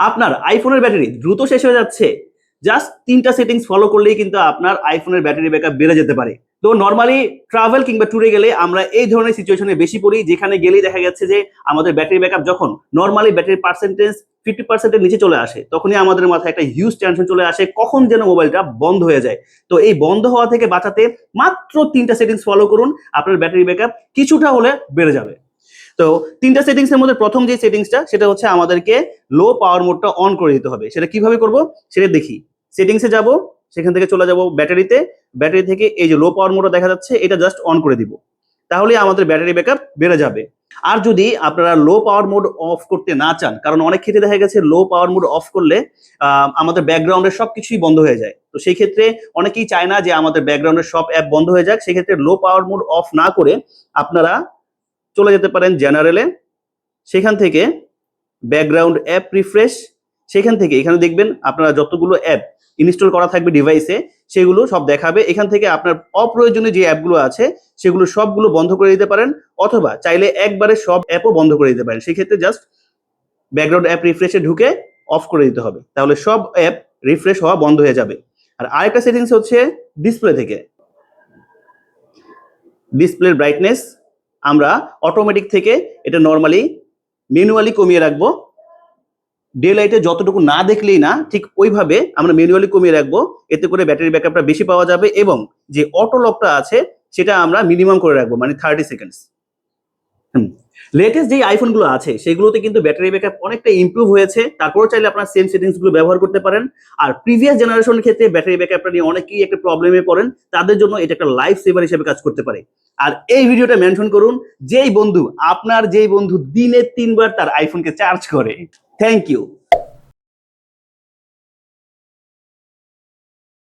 আপনার আইফোনের ব্যাটারি দ্রুত শেষ হয়ে যাচ্ছে, জাস্ট 3টা সেটিংস ফলো করলেই কিন্তু আপনার আইফোনের ব্যাটারি ব্যাকআপ বেড়ে যেতে পারে। তো নর্মালি ট্রাভেল কিংবা ট্যুরে গেলে আমরা এই ধরনের সিচুয়েশনে বেশি পড়ি, যেখানে গেলেই দেখা যাচ্ছে যে আমাদের ব্যাটারি ব্যাকআপ যখন নর্মালি ব্যাটারি পার্সেন্টেজ 50%-এর নিচে চলে আসে, তখনই আমাদের মাথায় একটা হিউজ টেনশন চলে আসে কখন যেন মোবাইলটা বন্ধ হয়ে যায়। তো এই বন্ধ হওয়া থেকে বাঁচাতে মাত্র 3টা সেটিংস ফলো করুন, আপনার ব্যাটারি ব্যাকআপ কিছুটা হলে বেড়ে যাবে। তো 3টা সেটিংস এর মধ্যে প্রথম যে সেটিংসটা সেটা হচ্ছে আমাদেরকে লো পাওয়ার মোডটা অন করে দিতে হবে। সেটা কিভাবে করব সেটা দেখি। সেটিংসে যাব, সেখান থেকে চলে যাব ব্যাটারিতে, ব্যাটারি থেকে এই যে লো পাওয়ার মোডটা দেখা যাচ্ছে এটা জাস্ট অন করে দিব, তাহলে আমাদের ব্যাটারি ব্যাকআপ বেড়ে যাবে। আর যদি আপনারা লো পাওয়ার মোড অফ করতে না চান, কারণ অনেক ক্ষেত্রে দেখা গেছে লো পাওয়ার মোড অফ করলে আমাদের ব্যাকগ্রাউন্ডের সবকিছুই বন্ধ হয়ে যায়। তো সেই ক্ষেত্রে অনেকেই চায় না যে আমাদের ব্যাকগ্রাউন্ডের সব অ্যাপ বন্ধ হয়ে যাক। সেক্ষেত্রে লো পাওয়ার মোড অফ না করে আপনারা চলে যেতে পারেন জেনারেলে, সেখান থেকে ব্যাকগ্রাউন্ড অ্যাপ রিফ্রেশ, সেখান থেকে এখানে দেখবেন আপনারা যতগুলো অ্যাপ ইনস্টল করা থাকবে ডিভাইসে সেগুলো সব দেখাবে। এখান থেকে আপনার অপ্রয়োজনীয় যে অ্যাপগুলো আছে সেগুলো সবগুলো বন্ধ করে দিতে পারেন, অথবা চাইলে একবারে সব অ্যাপও বন্ধ করে দিতে পারেন। সেক্ষেত্রে জাস্ট ব্যাকগ্রাউন্ড অ্যাপ রিফ্রেশে ঢুকে অফ করে দিতে হবে, তাহলে সব অ্যাপ রিফ্রেশ হওয়া বন্ধ হয়ে যাবে। আর আরেকটা সেটিংস হচ্ছে ডিসপ্লে থেকে, ডিসপ্লের ব্রাইটনেস আমরা অটোমেটিক থেকে এটা নর্মালি ম্যানুয়ালি কমিয়ে রাখবো। ডে লাইটে যতটুকু না দেখলেই না, ঠিক ওইভাবে আমরা ম্যানুয়ালি কমিয়ে রাখবো। এতে করে ব্যাটারি ব্যাকআপটা বেশি পাওয়া যাবে, এবং যে অটো লকটা আছে সেটা আমরা মিনিমাম করে রাখবো, মানে 30 সেকেন্ডস। লেটেস্ট যে আইফোনগুলো আছে সেগুলোতে কিন্তু ব্যাটারি ব্যাকআপ অনেকটা ইমপ্রুভ হয়েছে, তারপরে চাইলে আপনারা সেম সেটিংস গুলো ব্যবহার করতে পারেন। আর প্রিভিয়াস জেনারেশনের ক্ষেত্রে ব্যাটারি ব্যাকআপটা নিয়ে অনেকেই একটা প্রবলেমে পড়েন, তাদের জন্য এটা একটা লাইফ সেভার হিসেবে কাজ করতে পারে। আর এই ভিডিওটা মেনশন করুন যেই বন্ধু দিনে 3 বার তার আইফোনকে চার্জ করে। Thank you.